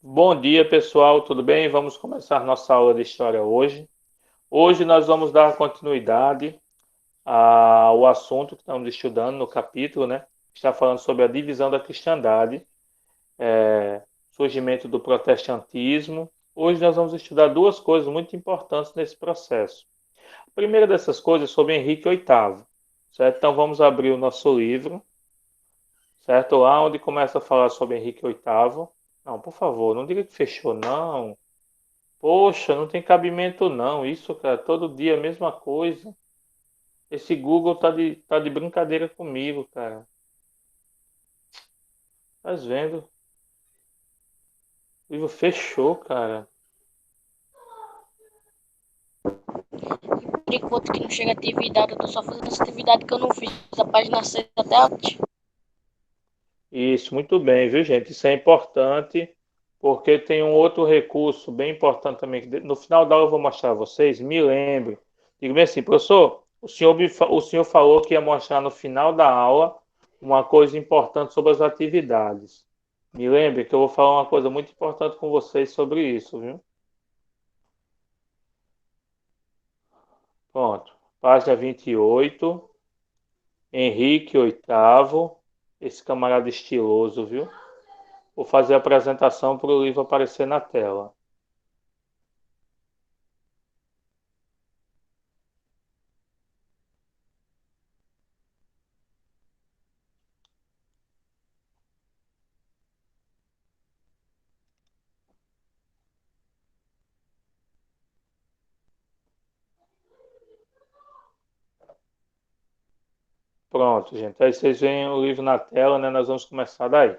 Bom dia, pessoal, tudo bem? Vamos começar nossa aula de história hoje. Hoje nós vamos dar continuidade ao assunto que estamos estudando no capítulo, né? Está falando sobre a divisão da cristandade, surgimento do protestantismo. Hoje nós vamos estudar duas coisas muito importantes nesse processo. A primeira dessas coisas é sobre Henrique VIII, certo? Então vamos abrir o nosso livro, certo? Lá onde começa a falar sobre Henrique VIII. Não, por favor, não diga que fechou, não. Poxa, não tem cabimento não. Isso, cara, todo dia a mesma coisa. Esse Google tá de brincadeira comigo, cara. Tá vendo? O livro fechou, cara. Por enquanto que não chega atividade, eu tô só fazendo essa atividade que eu não fiz a página 6 até a 8. Isso, muito bem, viu, gente? Isso é importante, porque tem um outro recurso bem importante também, que no final da aula eu vou mostrar a vocês. Me lembre. Digo bem assim, professor, o senhor falou que ia mostrar no final da aula uma coisa importante sobre as atividades. Me lembre que eu vou falar uma coisa muito importante com vocês sobre isso, viu? Pronto. Página 28. Henrique VIII. Esse camarada estiloso, viu? Vou fazer a apresentação para o livro aparecer na tela. Pronto, gente. Aí vocês veem o livro na tela, né? Nós vamos começar daí.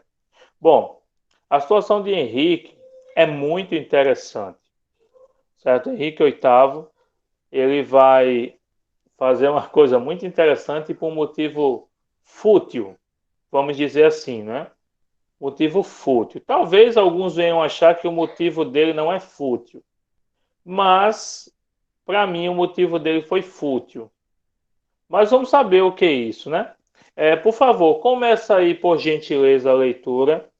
Bom, a situação de Henrique é muito interessante, certo? Henrique VIII, ele vai fazer uma coisa muito interessante por um motivo fútil, vamos dizer assim, né? Motivo fútil. Talvez alguns venham achar que o motivo dele não é fútil, mas para mim o motivo dele foi fútil. Mas vamos saber o que é isso, né? Por favor, começa aí, por gentileza, a leitura.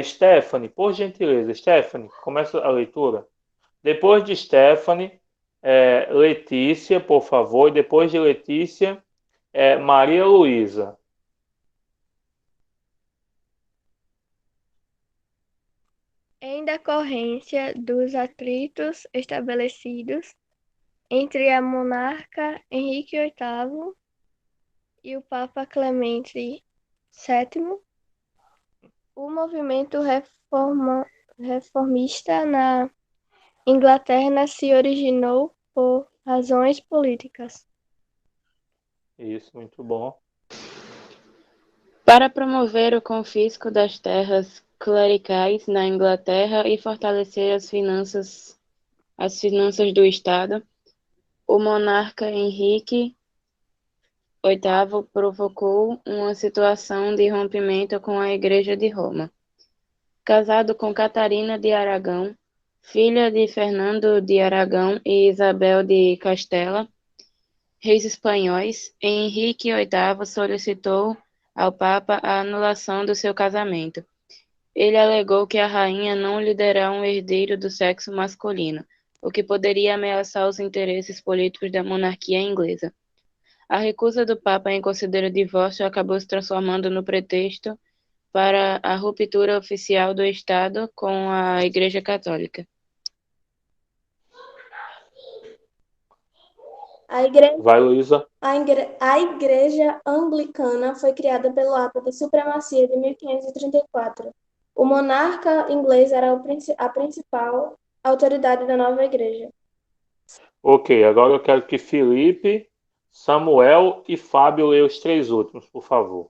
Stephanie, por gentileza, Stephanie, começa a leitura. Depois de Stephanie, Letícia, por favor. E depois de Letícia, Maria Luísa. Em decorrência dos atritos estabelecidos entre a monarca Henrique VIII e o Papa Clemente VII, o movimento reformista na Inglaterra se originou por razões políticas. Isso, muito bom. Para promover o confisco das terras clericais na Inglaterra e fortalecer as finanças do Estado, o monarca Henrique VIII provocou uma situação de rompimento com a Igreja de Roma. Casado com Catarina de Aragão, filha de Fernando de Aragão e Isabel de Castela, reis espanhóis, Henrique VIII solicitou ao Papa a anulação do seu casamento. Ele alegou que a rainha não lhe dará um herdeiro do sexo masculino, o que poderia ameaçar os interesses políticos da monarquia inglesa. A recusa do Papa em considerar o divórcio acabou se transformando no pretexto para a ruptura oficial do Estado com a Igreja Católica. A igreja, Vai, Luísa. a igreja anglicana foi criada pelo Ato da Supremacia de 1534. O monarca inglês era a principal autoridade da nova igreja. Ok, agora eu quero que Felipe, Samuel e Fábio leiam os três últimos, por favor.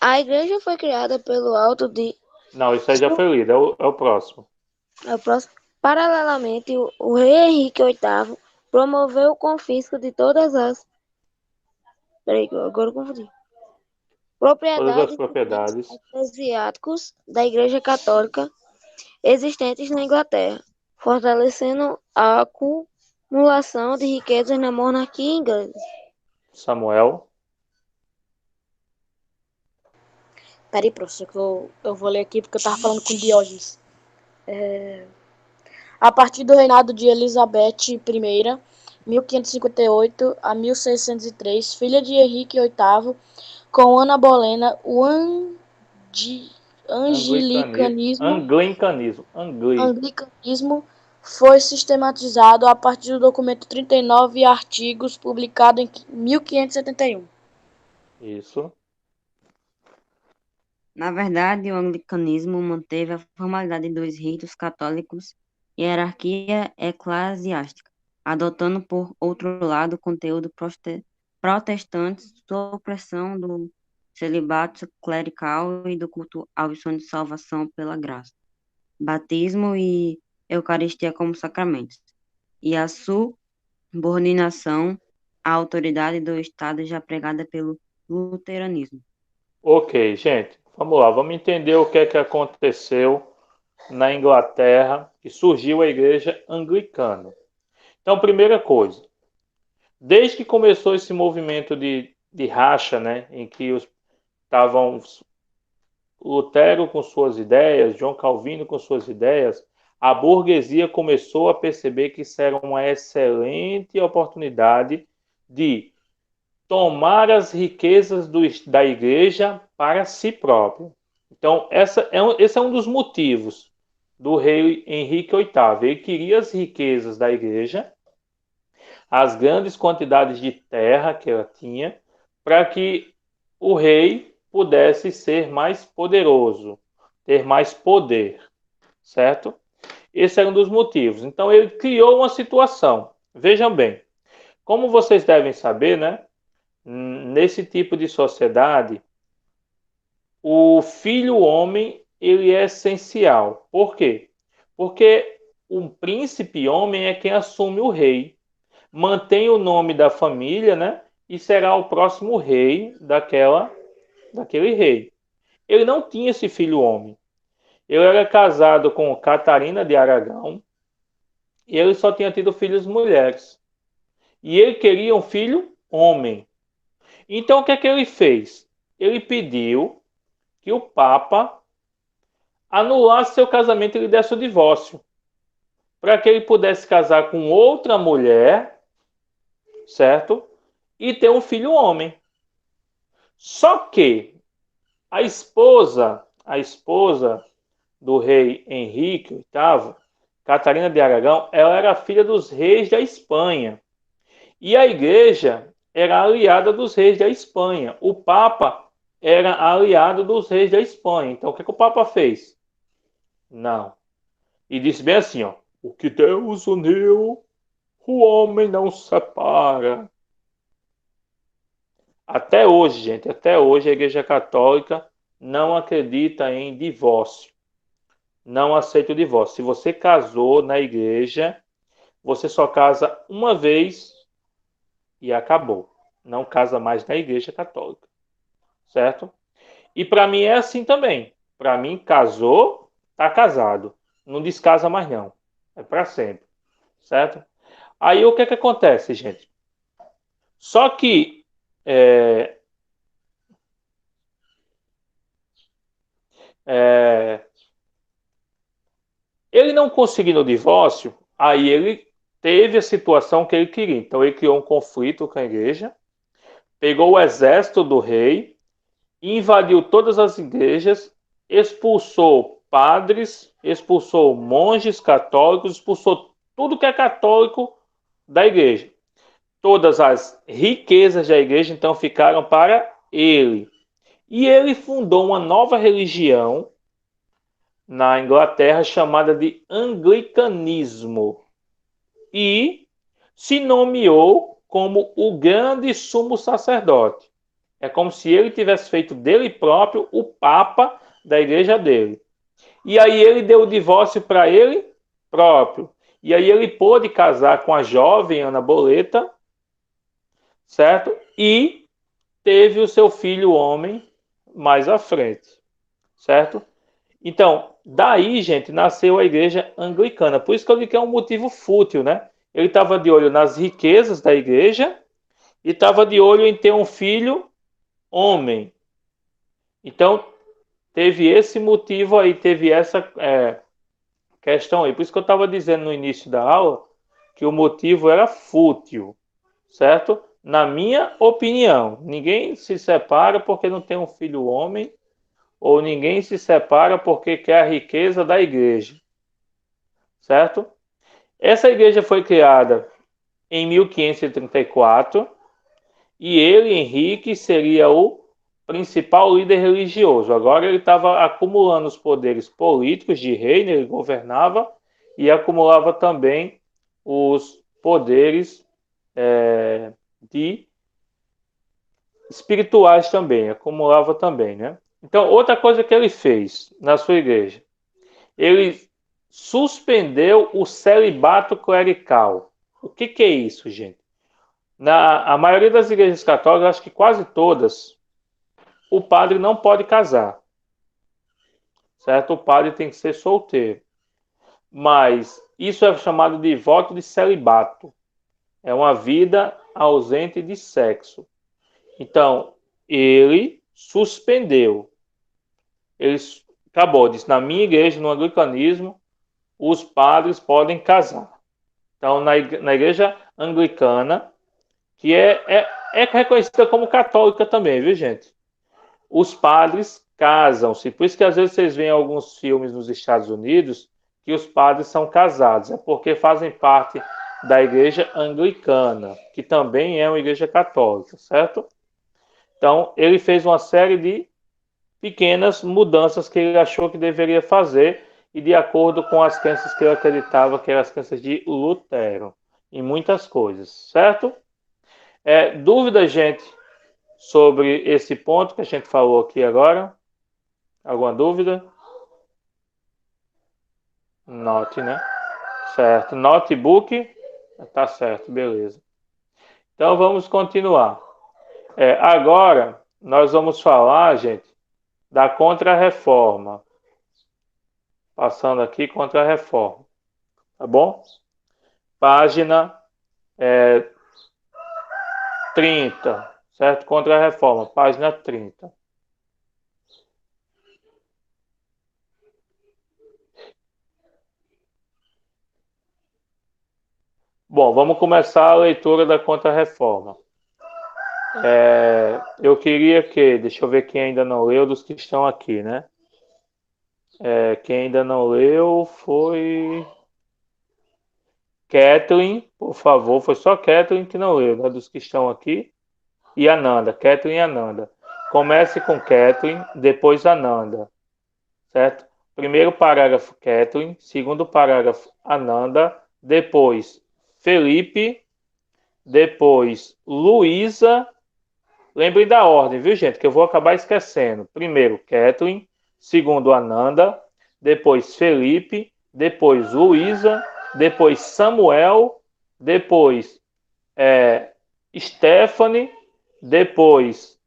A igreja foi criada pelo Alto de... Não, isso aí já foi lido, é o próximo. É o próximo. Paralelamente, o rei Henrique VIII promoveu o confisco de todas as... Peraí, agora eu confundi. Todas as Propriedades de bens propriedades. eclesiásticos da Igreja Católica existentes na Inglaterra, fortalecendo a acumulação de riquezas na monarquia inglesa. Samuel. Peraí, professor, que eu vou ler aqui porque eu tava falando com Diógenes. A partir do reinado de Elizabeth I, 1558 a 1603, filha de Henrique VIII, com Ana Bolena, o anglicanismo foi sistematizado a partir do documento 39 artigos, publicado em 1571. Isso. Na verdade, o anglicanismo manteve a formalidade dos ritos católicos e a hierarquia eclesiástica, adotando, por outro lado, o conteúdo protestante, supressão do celibato clerical e do culto ao sonho de salvação pela graça, batismo e Eucaristia como sacramentos, e a subordinação à autoridade do Estado já pregada pelo luteranismo. Ok, gente, vamos lá, vamos entender o que é que aconteceu na Inglaterra que surgiu a igreja anglicana. Então, primeira coisa, desde que começou esse movimento de racha, né, em que estavam Lutero com suas ideias, João Calvino com suas ideias, a burguesia começou a perceber que isso era uma excelente oportunidade de tomar as riquezas da igreja para si próprio. Então, esse é um dos motivos do rei Henrique VIII. Ele queria as riquezas da igreja, as grandes quantidades de terra que ela tinha, para que o rei pudesse ser mais poderoso, ter mais poder, certo? Esse era um dos motivos. Então, ele criou uma situação. Vejam bem, como vocês devem saber, né? Nesse tipo de sociedade, o filho homem ele é essencial. Por quê? Porque o príncipe homem é quem assume o rei, mantém o nome da família, né? E será o próximo rei daquele rei. Ele não tinha esse filho homem. Ele era casado com Catarina de Aragão e ele só tinha tido filhos mulheres. E ele queria um filho homem. Então, o que é que ele fez? Ele pediu que o Papa anulasse seu casamento e lhe desse o divórcio, para que ele pudesse casar com outra mulher, certo? E ter um filho homem. Só que a esposa do rei Henrique VIII, Catarina de Aragão, ela era filha dos reis da Espanha. E a igreja era aliada dos reis da Espanha. O Papa era aliado dos reis da Espanha. Então, o que o Papa fez? Não. E disse bem assim, ó: o que Deus uniu, o homem não separa. Até hoje, gente, até hoje a Igreja Católica não acredita em divórcio. Não aceita o divórcio. Se você casou na igreja, você só casa uma vez e acabou. Não casa mais na Igreja Católica. Certo? E para mim é assim também. Para mim, casou, tá casado. Não descasa mais não. É para sempre. Certo? Aí o que é que acontece, gente? Só que ele não conseguindo o divórcio, aí ele teve a situação que ele queria. Então ele criou um conflito com a igreja, pegou o exército do rei, invadiu todas as igrejas, expulsou padres, expulsou monges católicos, expulsou tudo que é católico da igreja. Todas as riquezas da igreja então ficaram para ele. E ele fundou uma nova religião na Inglaterra chamada de anglicanismo e se nomeou como o grande sumo sacerdote. É como se ele tivesse feito dele próprio o papa da igreja dele. E aí ele deu o divórcio para ele próprio. E aí ele pôde casar com a jovem Ana Bolena, certo? E teve o seu filho homem mais à frente, certo? Então, daí, gente, nasceu a igreja anglicana. Por isso que eu digo que é um motivo fútil, né? Ele estava de olho nas riquezas da igreja e estava de olho em ter um filho homem. Então, teve esse motivo aí, teve essa questão aí. Por isso que eu estava dizendo no início da aula que o motivo era fútil, certo? Na minha opinião, ninguém se separa porque não tem um filho homem, ou ninguém se separa porque quer a riqueza da igreja, certo? Essa igreja foi criada em 1534 e ele, Henrique, seria o principal líder religioso. Agora ele estava acumulando os poderes políticos de rei, né? Ele governava e acumulava também os poderes de espirituais também, acumulava também, né? Então, outra coisa que ele fez na sua igreja, ele suspendeu o celibato clerical. O que é isso, gente? A maioria das igrejas católicas, acho que quase todas, o padre não pode casar, certo? O padre tem que ser solteiro. Mas isso é chamado de voto de celibato. É uma vida ausente de sexo. Então, ele suspendeu. Ele acabou, disse, na minha igreja, no anglicanismo, os padres podem casar. Então, na igreja anglicana, que é reconhecida como católica também, viu, gente? Os padres casam-se. Por isso que às vezes vocês veem alguns filmes nos Estados Unidos que os padres são casados. É porque fazem parte da igreja anglicana, que também é uma igreja católica, certo? Então, ele fez uma série de pequenas mudanças que ele achou que deveria fazer e de acordo com as crenças que ele acreditava que eram as crenças de Lutero, em muitas coisas, certo? Dúvida, gente, sobre esse ponto que a gente falou aqui agora? Alguma dúvida? Note, né? Certo. Notebook? Tá certo, beleza. Então vamos continuar. Agora nós vamos falar, gente, da Contra-Reforma. Passando aqui, Contra-Reforma. Tá bom? Página 30, certo? Contra-Reforma, página 30. Bom, vamos começar a leitura da Contra-Reforma. Eu queria deixa eu ver quem ainda não leu dos que estão aqui, né? Quem ainda não leu foi Kathleen, por favor. Foi só Kathleen que não leu, né? Dos que estão aqui. E Ananda, Kathleen e Ananda. Comece com Kathleen, depois Ananda, certo? Primeiro parágrafo, Kathleen. Segundo parágrafo, Ananda. Depois, Felipe. Depois, Luísa. Lembrem da ordem, viu, gente? Que eu vou acabar esquecendo. Primeiro, Kathleen. Segundo, Ananda. Depois, Felipe. Depois, Luísa. Depois, Samuel. Depois, Stephanie. Depois,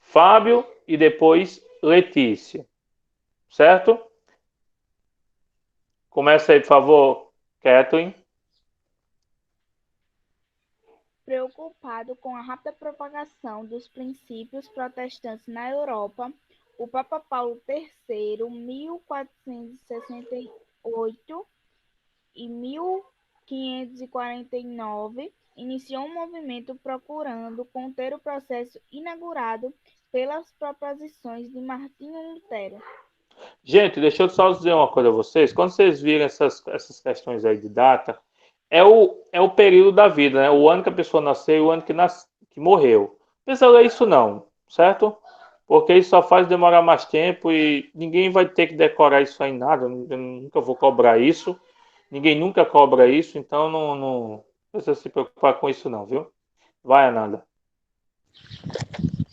Fábio. E depois, Letícia. Certo? Começa aí, por favor, Kathleen. Preocupado com a rápida propagação dos princípios protestantes na Europa, o Papa Paulo III, 1468 e 1549, iniciou um movimento procurando conter o processo inaugurado pelas proposições de Martinho Lutero. Gente, deixa eu só dizer uma coisa a vocês. Quando vocês viram essas questões aí de data, é o período da vida, né? O ano que a pessoa nasceu e o ano que morreu. Não precisa ler isso não, certo? Porque isso só faz demorar mais tempo e ninguém vai ter que decorar isso aí em nada. Eu nunca vou cobrar isso. Ninguém nunca cobra isso, então não precisa se preocupar com isso não, viu? Vai, Ananda.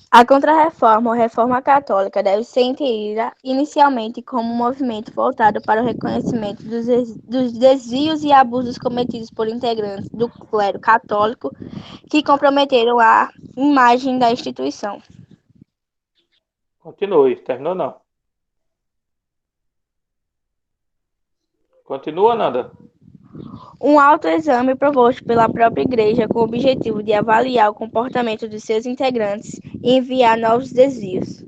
A Contra-Reforma ou Reforma Católica deve ser entendida inicialmente como um movimento voltado para o reconhecimento dos desvios e abusos cometidos por integrantes do clero católico que comprometeram a imagem da instituição. Continue, terminou não. Continua, Ananda. Um autoexame proposto pela própria Igreja com o objetivo de avaliar o comportamento de seus integrantes e enviar novos desvios.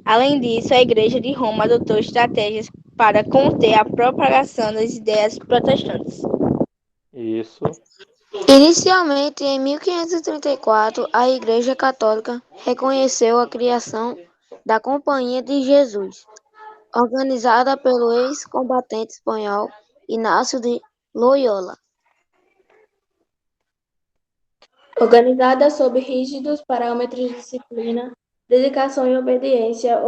Além disso, a Igreja de Roma adotou estratégias para conter a propagação das ideias protestantes. Isso. Inicialmente, em 1534, a Igreja Católica reconheceu a criação da Companhia de Jesus, organizada pelo ex-combatente espanhol Inácio de Loyola. Organizada sob rígidos parâmetros de disciplina, dedicação e obediência,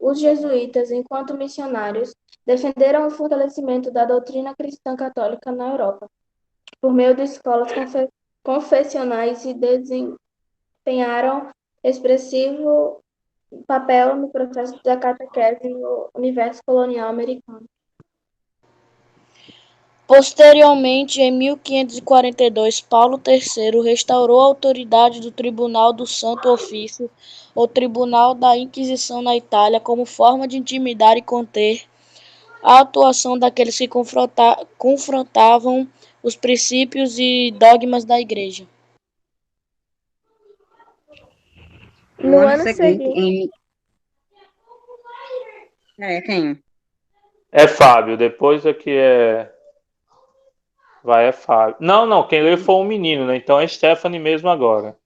os jesuítas, enquanto missionários, defenderam o fortalecimento da doutrina cristã católica na Europa, por meio de escolas confessionais e desempenharam expressivo papel no processo da catequese no universo colonial americano. Posteriormente, em 1542, Paulo III restaurou a autoridade do Tribunal do Santo Ofício, ou Tribunal da Inquisição na Itália, como forma de intimidar e conter a atuação daqueles que confrontavam os princípios e dogmas da Igreja. No ano seguinte, quem? É Fábio, depois aqui é Fábio. Não, quem leu foi um menino, né? Então é Stephanie mesmo agora.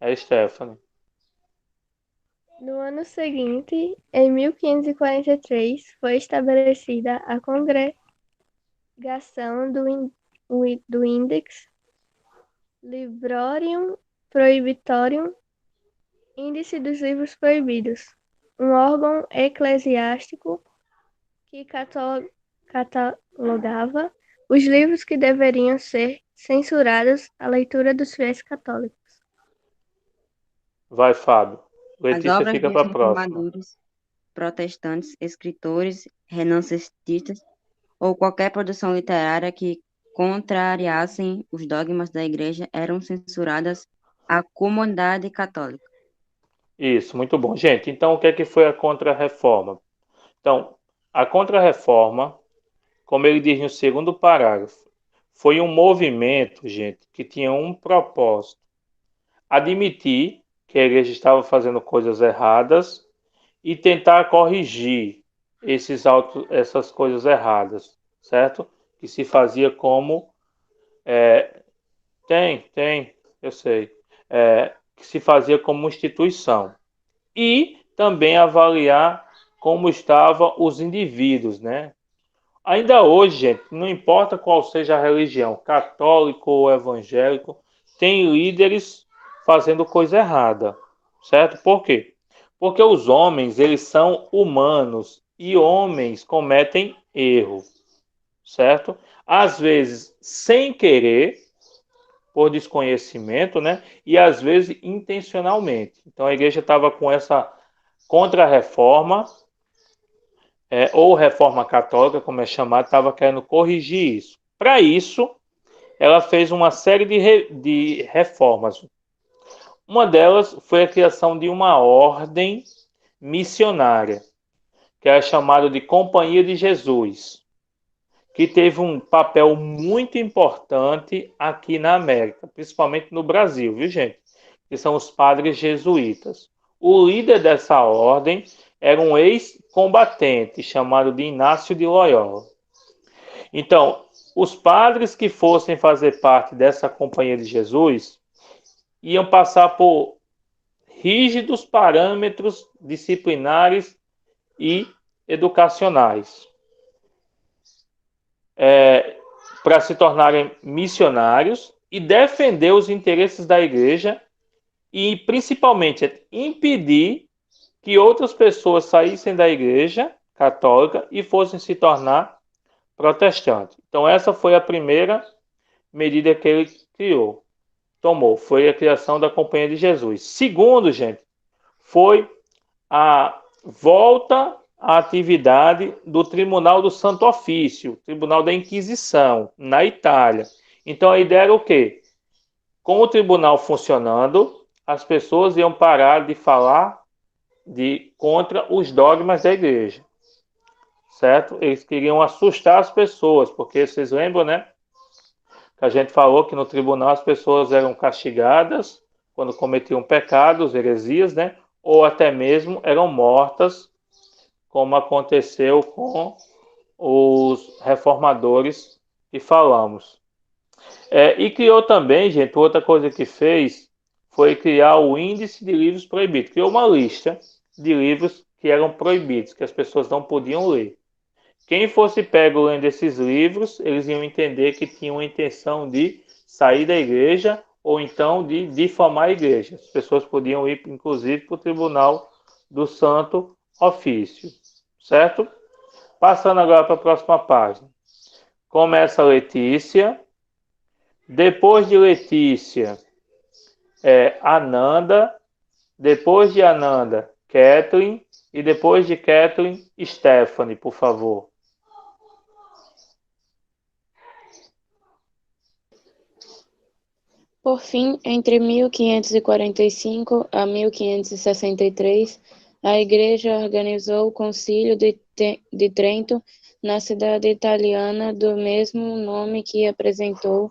É Stephanie. No ano seguinte, em 1543, foi estabelecida a Congregação do Index Librorum Prohibitorium, Índice dos Livros Proibidos, um órgão eclesiástico que catalogava os livros que deveriam ser censurados à leitura dos fiéis católicos. Vai, Fábio. As Letícia obras fica dos para a próxima. reformadores, protestantes, escritores, renascentistas ou qualquer produção literária que contrariassem os dogmas da Igreja eram censuradas à comunidade católica. Isso, muito bom. Gente, então o que é que foi a Contra-Reforma? Então, a Contra-Reforma, como ele diz no segundo parágrafo, foi um movimento, gente, que tinha um propósito: admitir que a igreja estava fazendo coisas erradas e tentar corrigir essas coisas erradas, certo? Que se fazia como... eu sei. Que se fazia como instituição. E também avaliar como estavam os indivíduos, né? Ainda hoje, gente, não importa qual seja a religião, católico ou evangélico, tem líderes fazendo coisa errada, certo? Por quê? Porque os homens, eles são humanos e homens cometem erro, certo? Às vezes sem querer, por desconhecimento, né? E às vezes intencionalmente. Então a igreja estava com essa contra-reforma, ou reforma católica, como é chamada, estava querendo corrigir isso. Para isso, ela fez uma série de reformas. Uma delas foi a criação de uma ordem missionária, que é chamada de Companhia de Jesus, que teve um papel muito importante aqui na América, principalmente no Brasil, viu, gente? Que são os padres jesuítas. O líder dessa ordem era um ex-combatente chamado de Inácio de Loyola. Então, os padres que fossem fazer parte dessa Companhia de Jesus iam passar por rígidos parâmetros disciplinares e educacionais para se tornarem missionários e defender os interesses da igreja e, principalmente, impedir que outras pessoas saíssem da igreja católica e fossem se tornar protestantes. Então, essa foi a primeira medida que ele tomou, foi a criação da Companhia de Jesus. Segundo, gente, foi a volta à atividade do Tribunal do Santo Ofício, Tribunal da Inquisição, na Itália. Então, a ideia era o quê? Com o tribunal funcionando, as pessoas iam parar de falar contra os dogmas da igreja, certo? Eles queriam assustar as pessoas, porque vocês lembram, né? Que a gente falou que no tribunal as pessoas eram castigadas quando cometiam pecados, heresias, né? ou até mesmo eram mortas, como aconteceu com os reformadores que falamos. E criou também, gente, outra coisa que fez foi criar o índice de livros proibidos. Criou uma lista de livros que eram proibidos, que as pessoas não podiam ler. Quem fosse pego lendo esses livros, eles iam entender que tinham a intenção de sair da igreja ou então de difamar a igreja. As pessoas podiam ir, inclusive, para o tribunal do Santo Ofício. Certo? Passando agora para a próxima página. Começa Letícia. Depois de Letícia, Ananda. Depois de Ananda, Kathleen. E depois de Kathleen, Stephanie, por favor. Por fim, entre 1545 a 1563, a Igreja organizou o Concílio de Trento na cidade italiana do mesmo nome, que apresentou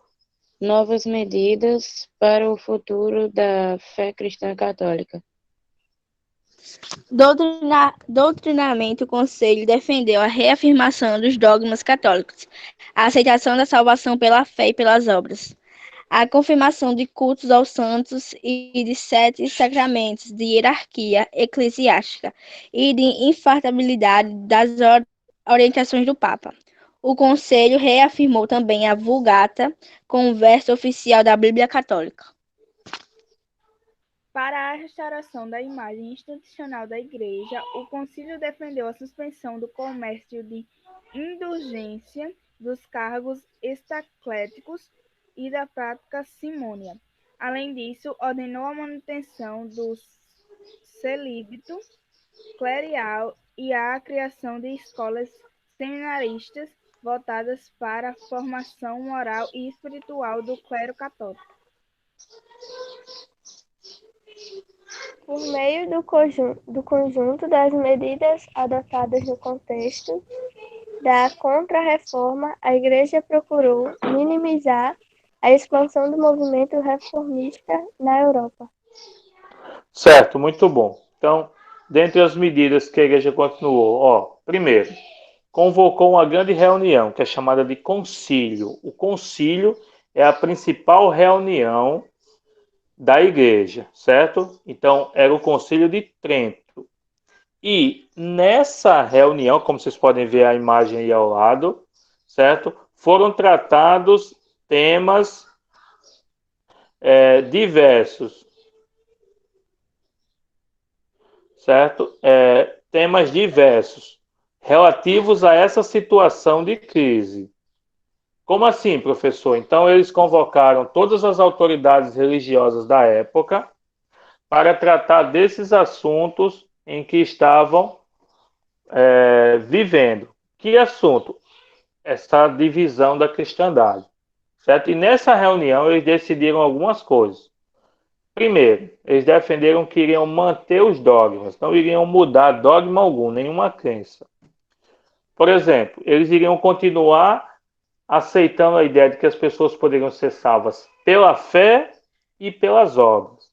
novas medidas para o futuro da fé cristã católica. Doutrinamento, o Conselho defendeu a reafirmação dos dogmas católicos, a aceitação da salvação pela fé e pelas obras, a confirmação de cultos aos santos e de 7 sacramentos, de hierarquia eclesiástica e de infaltabilidade das orientações do Papa. O Conselho reafirmou também a Vulgata, com o verso oficial da Bíblia Católica. Para a restauração da imagem institucional da Igreja, o Concílio defendeu a suspensão do comércio de indulgência, dos cargos estacléticos e da prática simônia. Além disso, ordenou a manutenção do celíbito clerical e a criação de escolas seminaristas voltadas para a formação moral e espiritual do clero católico. Por meio do conjunto das medidas adotadas no contexto da Contra-Reforma, a Igreja procurou minimizar a expansão do movimento reformista na Europa. Certo, muito bom. Então, dentre as medidas que a Igreja continuou, primeiro, convocou uma grande reunião, que é chamada de concílio. O concílio é a principal reunião da igreja, certo? Então, era o Concílio de Trento. E nessa reunião, como vocês podem ver a imagem aí ao lado, certo? Foram tratados temas diversos, certo? Temas diversos, relativos a essa situação de crise. Como assim, professor? Então, eles convocaram todas as autoridades religiosas da época para tratar desses assuntos em que estavam vivendo. Que assunto? Essa divisão da cristandade. Certo? E nessa reunião, eles decidiram algumas coisas. Primeiro, eles defenderam que iriam manter os dogmas, não iriam mudar dogma algum, nenhuma crença. Por exemplo, eles iriam continuar aceitando a ideia de que as pessoas poderiam ser salvas pela fé e pelas obras.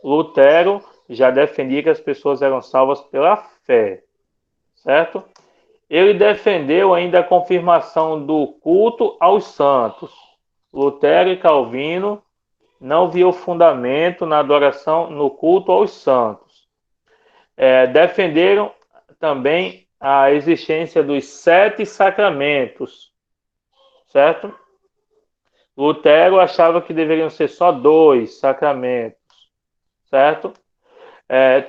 Lutero já defendia que as pessoas eram salvas pela fé, certo? Ele defendeu ainda a confirmação do culto aos santos. Lutero e Calvino não viam fundamento na adoração, no culto aos santos. Defenderam também a existência dos 7 sacramentos, certo? Lutero achava que deveriam ser só 2 sacramentos, certo?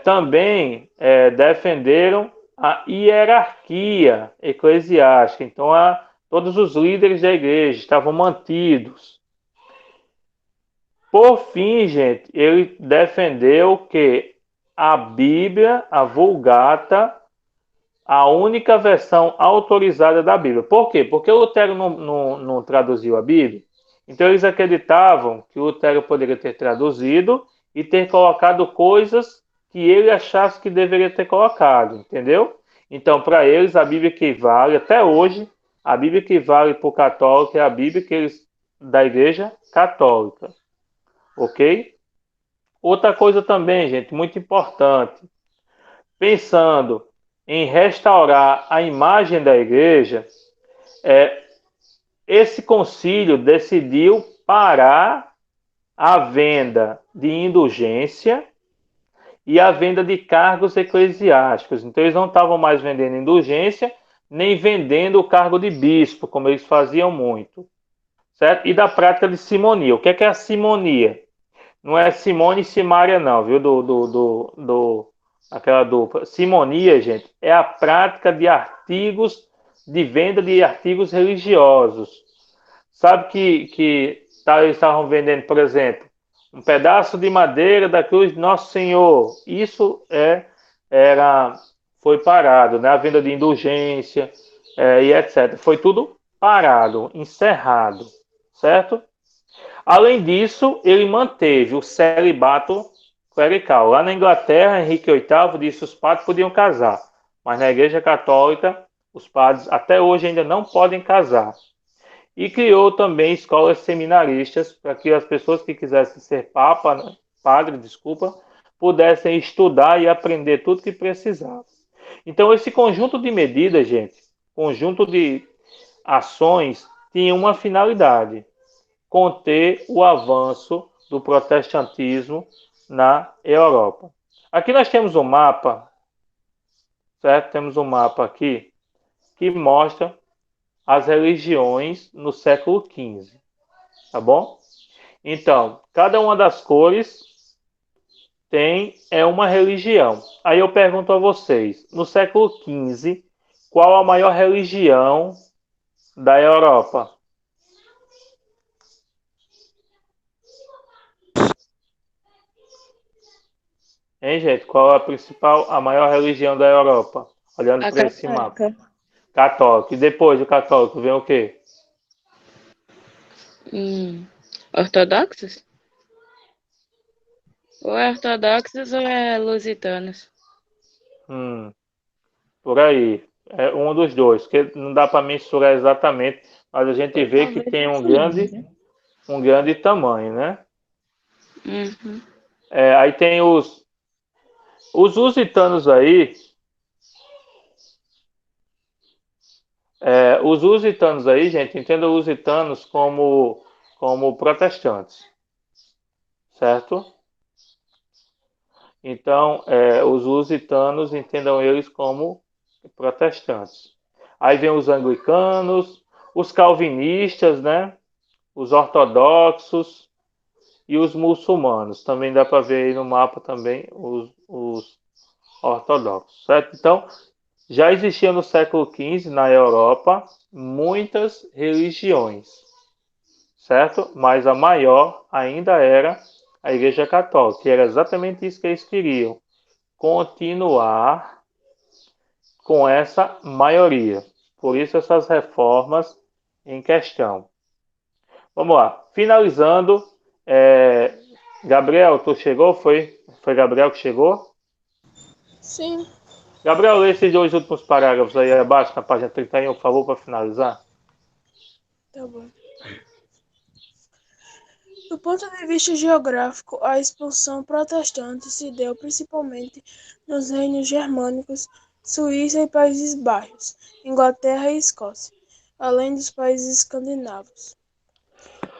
Também defenderam a hierarquia eclesiástica. Então, todos os líderes da igreja estavam mantidos. Por fim, gente, ele defendeu que a Bíblia, a Vulgata, a única versão autorizada da Bíblia. Por quê? Porque o Lutero não traduziu a Bíblia. Então, eles acreditavam que o Lutero poderia ter traduzido e ter colocado coisas que ele achasse que deveria ter colocado, entendeu? Então, para eles, a Bíblia que vale, até hoje, a Bíblia que vale para o católico é a Bíblia da Igreja Católica. Ok? Outra coisa também, gente, muito importante, pensando em restaurar a imagem da igreja, esse concílio decidiu parar a venda de indulgência e a venda de cargos eclesiásticos. Então, eles não estavam mais vendendo indulgência, nem vendendo o cargo de bispo, como eles faziam muito. Certo? E da prática de simonia. O que é a simonia? Não é Simone e Simária, não, viu? Aquela dupla. Simonia, gente, é a prática de artigos, de venda de artigos religiosos. Sabe que eles estavam vendendo, por exemplo, um pedaço de madeira da cruz de Nosso Senhor. Isso foi parado, né? A venda de indulgência e etc. Foi tudo parado, encerrado, certo? Além disso, ele manteve o celibato clerical. Lá na Inglaterra, Henrique VIII disse que os padres podiam casar, mas na Igreja Católica, os padres até hoje ainda não podem casar. E criou também escolas seminaristas para que as pessoas que quisessem ser padre, pudessem estudar e aprender tudo que precisavam. Então, esse conjunto de medidas, gente, conjunto de ações, tinha uma finalidade: conter o avanço do protestantismo na Europa. Aqui nós temos um mapa, certo? Temos um mapa aqui que mostra as religiões no século XV, tá bom? Então, cada uma das cores é uma religião. Aí eu pergunto a vocês, no século XV, qual a maior religião da Europa? Hein, gente? Qual é a maior religião da Europa? Olhando para esse mapa. Católico. E depois do católico vem o quê? Ortodoxos? Ou é ortodoxos ou é lusitanos? Por aí. É um dos dois, que não dá para mensurar exatamente, mas a gente vê que tem um grande tamanho, né? Uhum. Aí tem os lusitanos aí. Os lusitanos aí, gente, entenda os lusitanos como protestantes, certo? Então, os lusitanos entendam eles como protestantes. Aí vem os anglicanos, os calvinistas, né? Os ortodoxos e os muçulmanos. Também dá para ver aí no mapa também os ortodoxos, certo? Então, já existia no século XV, na Europa, muitas religiões, certo? Mas a maior ainda era a Igreja Católica, e era exatamente isso que eles queriam: continuar com essa maioria. Por isso essas reformas em questão. Vamos lá. Finalizando, Gabriel, tu chegou? Foi Gabriel que chegou? Sim. Gabriel, lê esses dois últimos parágrafos aí abaixo, na página 31, por favor, para finalizar. Tá bom. Do ponto de vista geográfico, a expansão protestante se deu principalmente nos reinos germânicos, Suíça e Países Baixos, Inglaterra e Escócia, além dos países escandinavos.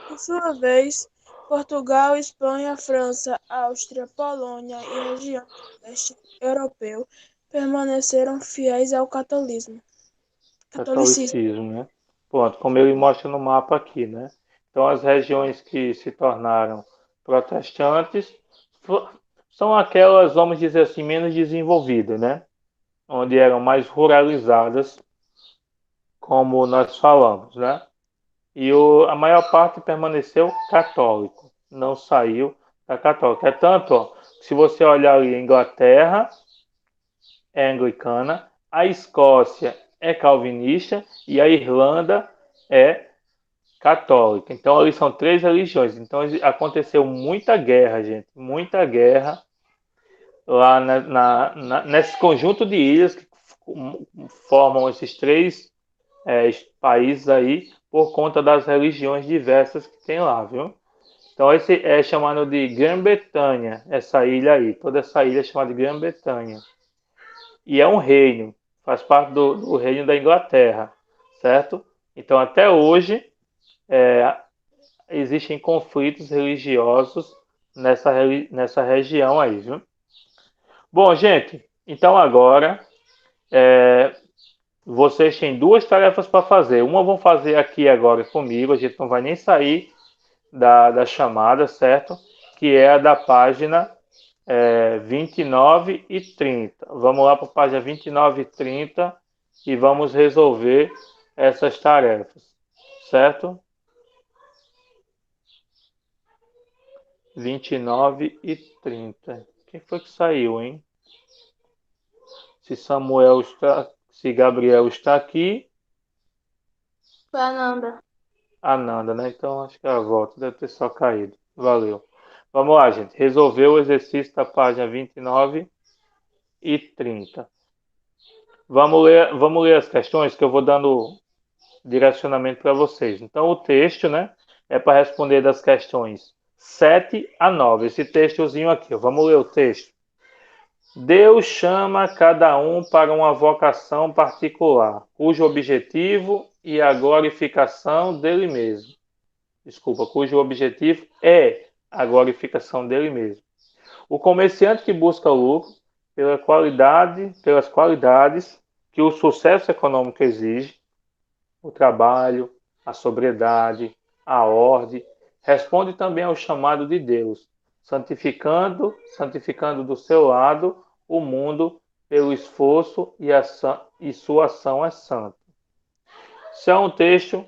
Por sua vez, Portugal, Espanha, França, Áustria, Polônia e região do leste europeu permaneceram fiéis ao catolicismo. Catolicismo, né? Pronto, como ele mostra no mapa aqui, né? Então, as regiões que se tornaram protestantes são aquelas, vamos dizer assim, menos desenvolvidas, né? Onde eram mais ruralizadas, como nós falamos, né? E a maior parte permaneceu católico, não saiu da católica. É tanto, ó, se você olhar ali, a Inglaterra é anglicana, a Escócia é calvinista e a Irlanda é católica. Então, ali são três religiões. Então, aconteceu muita guerra, gente, muita guerra lá nesse conjunto de ilhas que formam esses três países aí, por conta das religiões diversas que tem lá, viu? Então, esse é chamado de Grã-Bretanha, essa ilha aí. Toda essa ilha é chamada de Grã-Bretanha. E é um reino, faz parte do reino da Inglaterra, certo? Então, até hoje, existem conflitos religiosos nessa região aí, viu? Bom, gente, então agora vocês têm duas tarefas para fazer. Uma vão fazer aqui agora comigo, a gente não vai nem sair da chamada, certo? Que é a da página 29 e 30. Vamos lá para a página 29 e 30 e vamos resolver essas tarefas, certo? 29 e 30. Quem foi que saiu, hein? Se Samuel está, se Gabriel está aqui, Foi a Nanda. Ananda, né? Então acho que ela volta, deve ter só caído. Valeu. Vamos lá, gente. Resolveu o exercício da página 29 e 30. Vamos ler as questões que eu vou dando direcionamento para vocês. Então, o texto, né, é para responder das questões 7 a 9. Esse textozinho aqui, vamos ler o texto. Deus chama cada um para uma vocação particular, cujo objetivo e a glorificação dele mesmo. Desculpa, cujo objetivo é a glorificação dele mesmo. O comerciante que busca o lucro pelas qualidades que o sucesso econômico exige, o trabalho, a sobriedade, a ordem, responde também ao chamado de Deus, santificando do seu lado o mundo pelo esforço e sua ação é santa. Isso é um texto,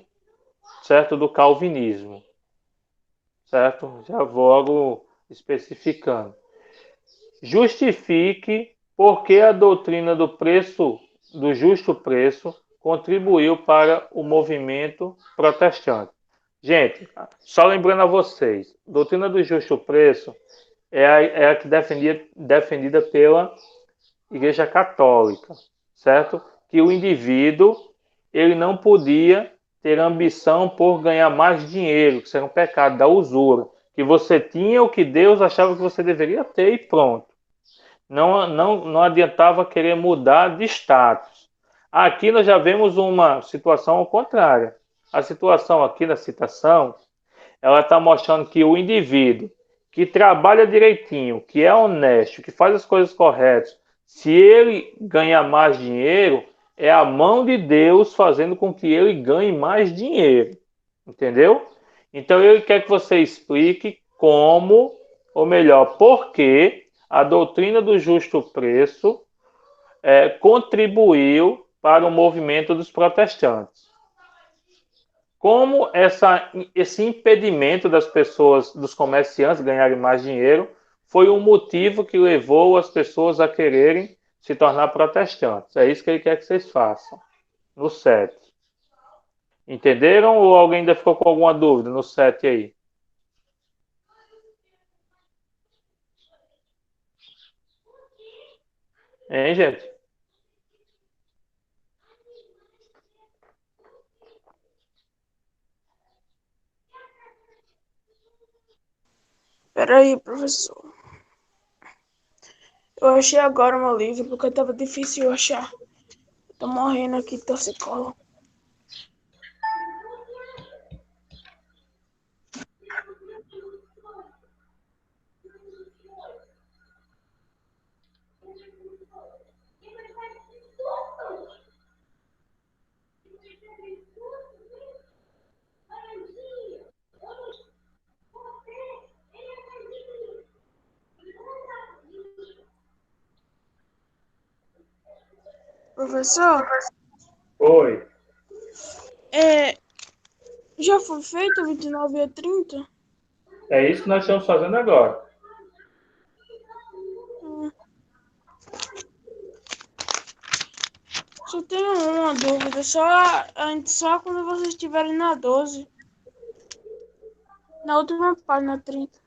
certo, do calvinismo, certo? Já vou logo especificando. Justifique por que a doutrina do justo preço, contribuiu para o movimento protestante. Gente, só lembrando a vocês, a doutrina do justo preço é a que defendida pela Igreja Católica, certo? Que o indivíduo ele não podia ter ambição por ganhar mais dinheiro, que isso era um pecado da usura, que você tinha o que Deus achava que você deveria ter e pronto. Não adiantava querer mudar de status. Aqui nós já vemos uma situação ao contrário. A situação aqui na citação, ela está mostrando que o indivíduo que trabalha direitinho, que é honesto, que faz as coisas corretas, se ele ganhar mais dinheiro, é a mão de Deus fazendo com que ele ganhe mais dinheiro. Entendeu? Então ele quer que você explique como, ou melhor, por que a doutrina do justo preço contribuiu para o movimento dos protestantes. Como esse impedimento das pessoas, dos comerciantes ganharem mais dinheiro, foi um motivo que levou as pessoas a quererem se tornar protestantes. É isso que ele quer que vocês façam. No 7. Entenderam ou alguém ainda ficou com alguma dúvida no 7 aí? Hein, gente? Peraí, professor. Eu achei agora o meu livro porque tava difícil eu achar. Tô morrendo aqui de torcicolo. Professor, Oi. já foi feito 29 e 30? É isso que nós estamos fazendo agora. Só tenho uma dúvida, só quando vocês estiverem na 12. Na última página 30.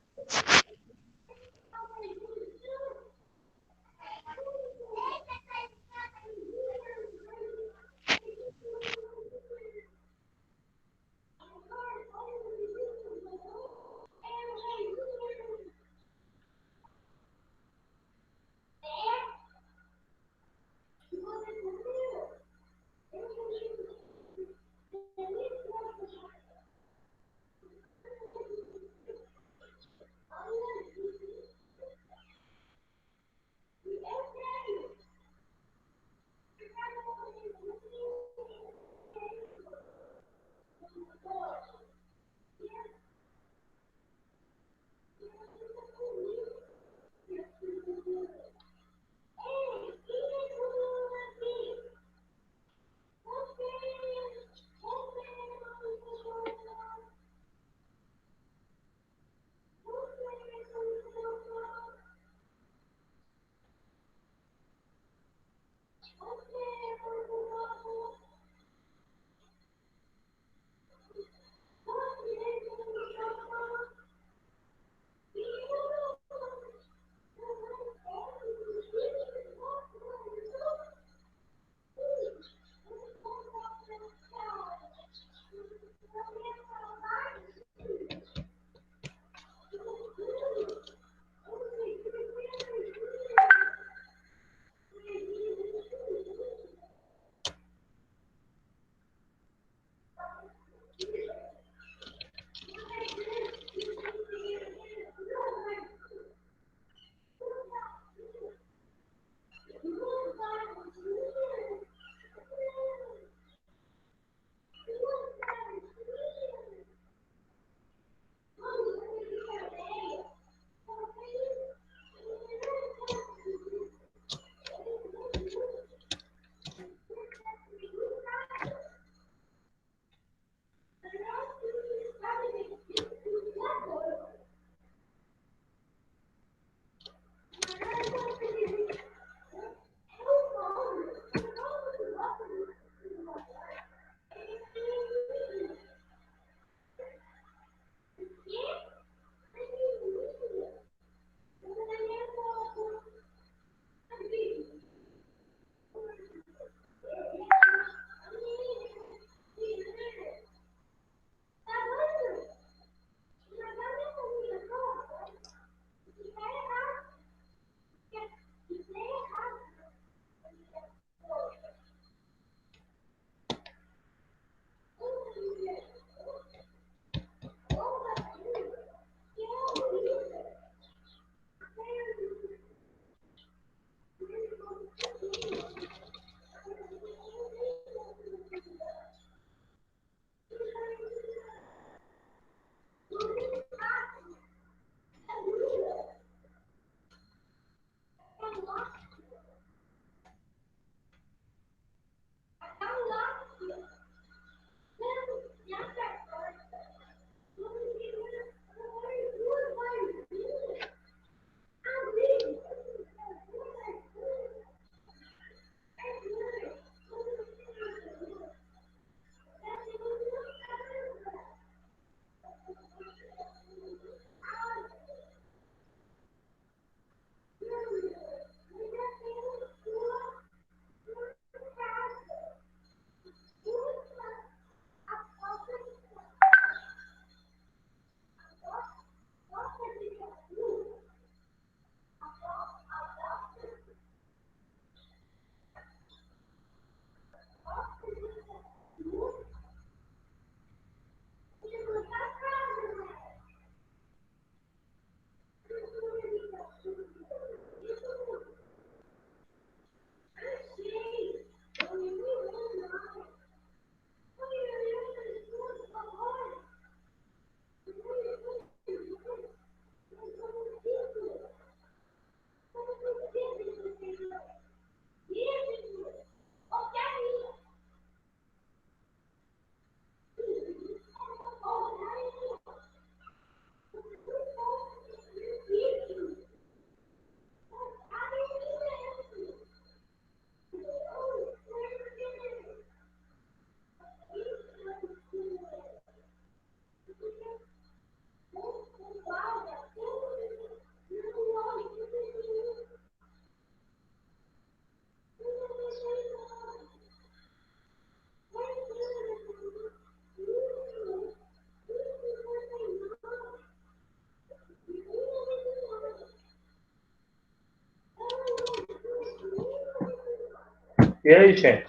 E aí, gente?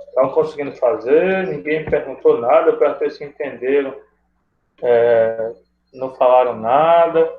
Estão conseguindo fazer? Ninguém perguntou nada, para ver se entenderam. Não falaram nada.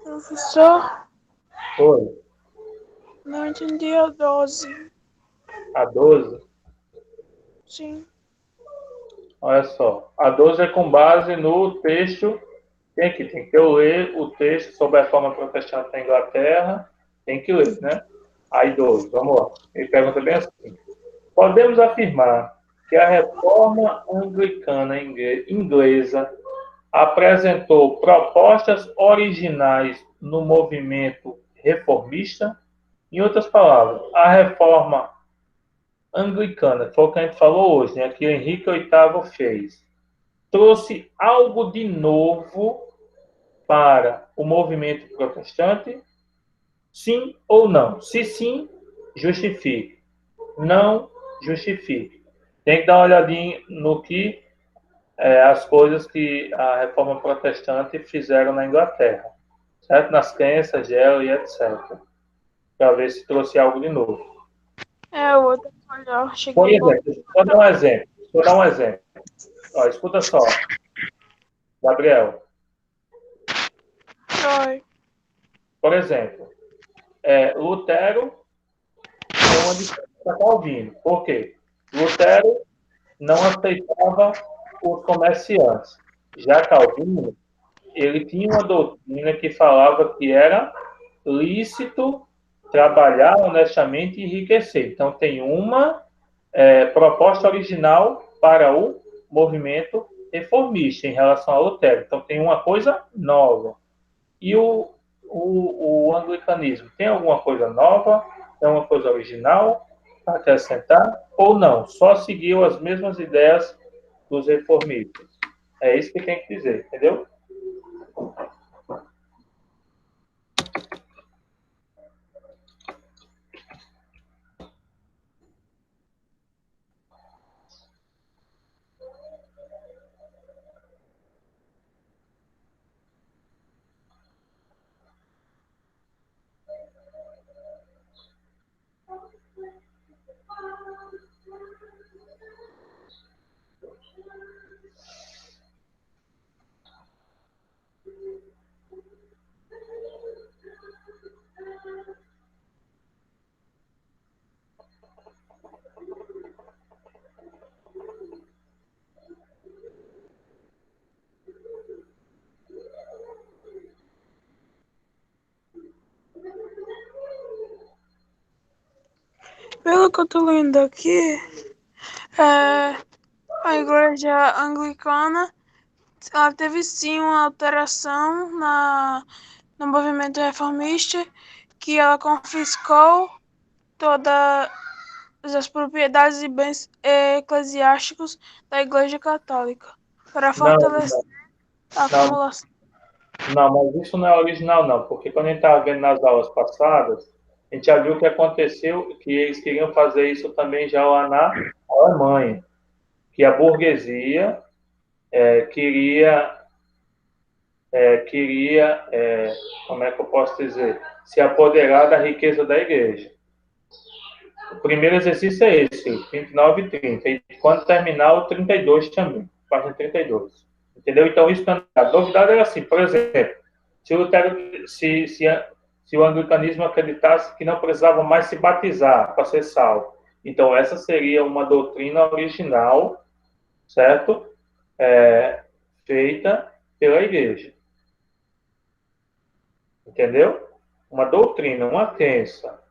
Professor, Foi. não entendi a 12. A 12. Sim. Olha só. A 12 é com base no texto. Tem que eu ler o texto sobre a reforma protestante na Inglaterra. Tem que ler, né? Aí 12, vamos lá. Ele pergunta bem assim. Podemos afirmar que a reforma anglicana inglesa apresentou propostas originais no movimento reformista? Em outras palavras, a reforma anglicana, que foi o que a gente falou hoje, né, que Henrique VIII fez, trouxe algo de novo para o movimento protestante? Sim ou não? Se sim, justifique. Não, justifique. Tem que dar uma olhadinha no que as coisas que a reforma protestante fizeram na Inglaterra, certo? Nas crenças dela e etc. Para ver se trouxe algo de novo. É, o outro melhor. Por Cheguei exemplo, vou dar um exemplo. Vou dar um exemplo. Ó, escuta só, Gabriel. Oi. Por exemplo, Lutero tem uma diferença para Calvino. Por quê? Lutero não aceitava os comerciantes. Já Calvino, ele tinha uma doutrina que falava que era lícito trabalhar honestamente e enriquecer. Então, tem uma proposta original para o movimento reformista em relação a Lutero. Então, tem uma coisa nova. E o anglicanismo tem alguma coisa nova? Tem alguma coisa original para acrescentar? Ou não? Só seguiu as mesmas ideias dos reformistas. É isso que tem que dizer, entendeu? Pelo que eu tô lendo aqui, a igreja anglicana ela teve sim uma alteração no movimento reformista, que ela confiscou todas as propriedades e bens eclesiásticos da Igreja Católica para Não, fortalecer a não, acumulação. não, mas isso não é original, não, porque quando a gente estava vendo nas aulas passadas, a gente já viu que aconteceu, que eles queriam fazer isso também já lá na Alemanha, que a burguesia queria queria, como é que eu posso dizer, se apoderar da riqueza da igreja. O primeiro exercício é esse, 29 e 30. E quando terminar, o 32 também, página 32. Entendeu? Então, isso a novidade era assim, por exemplo, se o, Lutero, se o anglicanismo acreditasse que não precisava mais se batizar para ser salvo, então essa seria uma doutrina original, certo? Feita pela igreja. Entendeu? Uma doutrina, uma crença.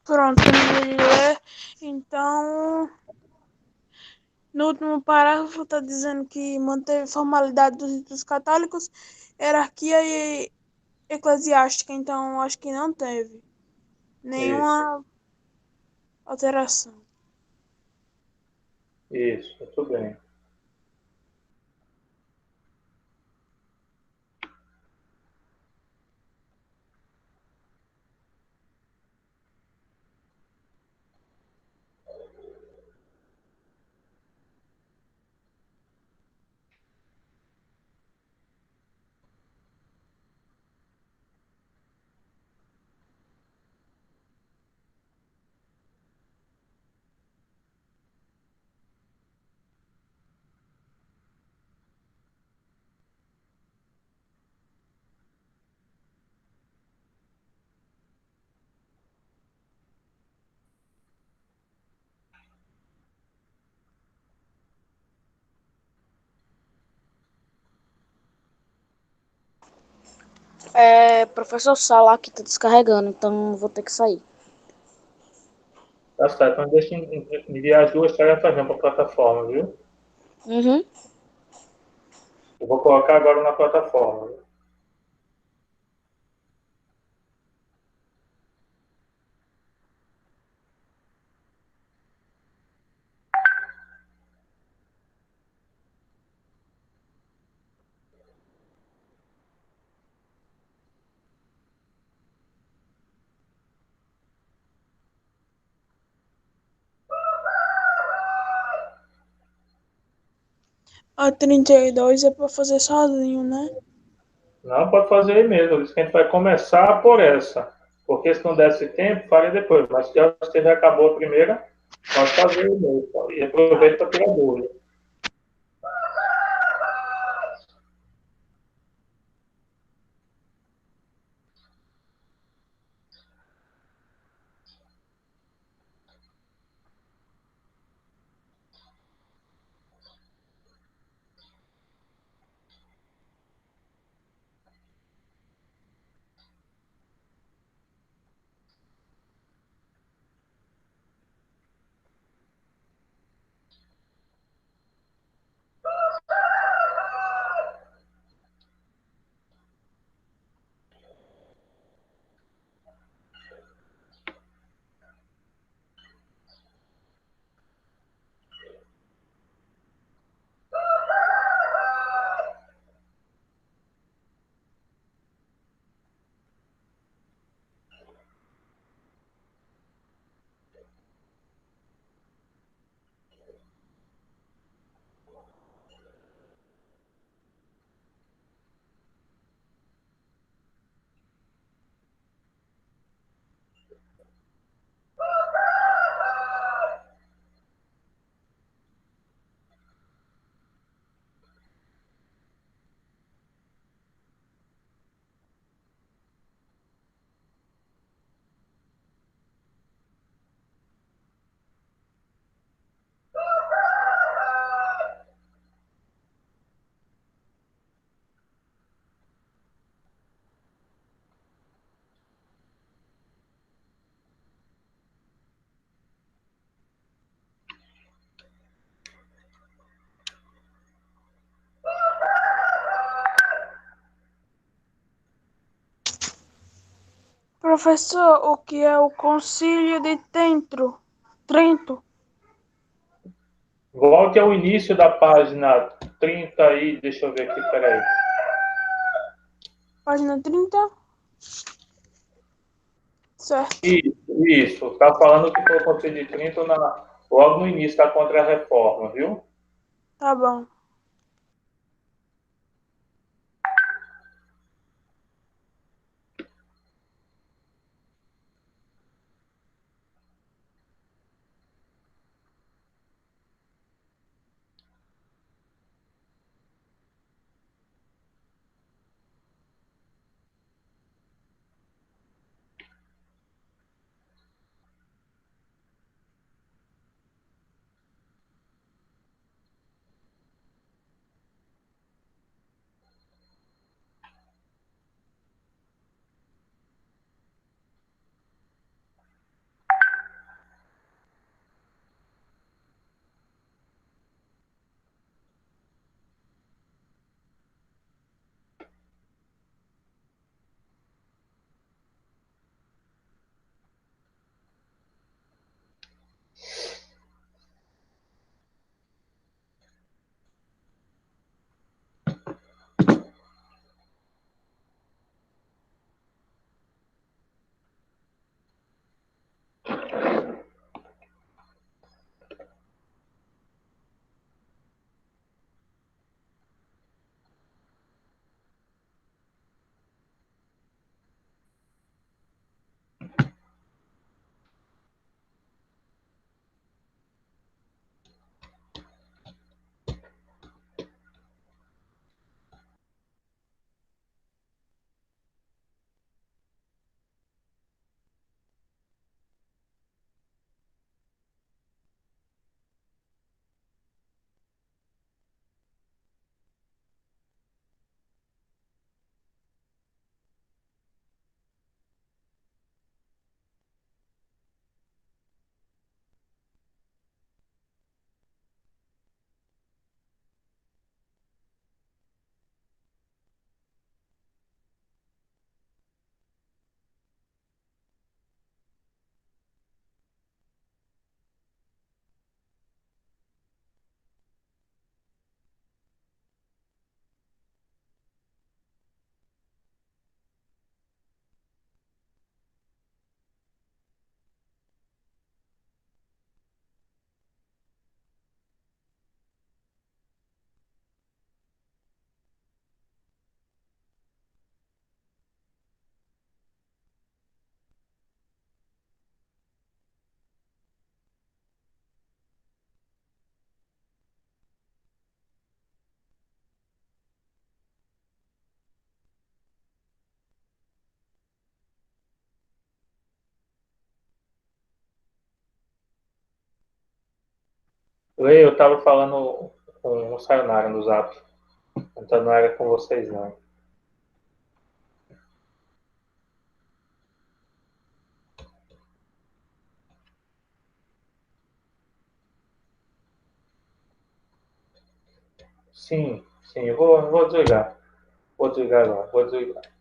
Pronto, terminei de ler. Então, no último parágrafo está dizendo que manteve formalidade dos ritos católicos, hierarquia e eclesiástica. Então, acho que não teve nenhuma alteração. Isso, muito bem. Professor Sala aqui tá descarregando, então vou ter que sair. Tá certo, mas deixa eu enviar as duas tarefas para a plataforma, viu? Uhum. Eu vou colocar agora na plataforma. Viu? A 32 é para fazer sozinho, né? Não, pode fazer aí mesmo. Diz que a gente vai começar por essa. Porque se não desse tempo, faria depois. Mas se você já acabou a primeira, pode fazer aí mesmo. E aproveita para tirar dúvida. Professor, o que é o Concílio de Trento? Volte ao início da página 30 aí, deixa eu ver aqui, peraí. Página 30? Certo. Isso. Tá falando que foi o Concílio de Trento logo no início da Contra-Reforma, viu? Tá bom. Lê, eu tava falando com o Sayonara no Zap. Então não era com vocês, não. Sim, eu vou desligar. Vou desligar agora, vou desligar.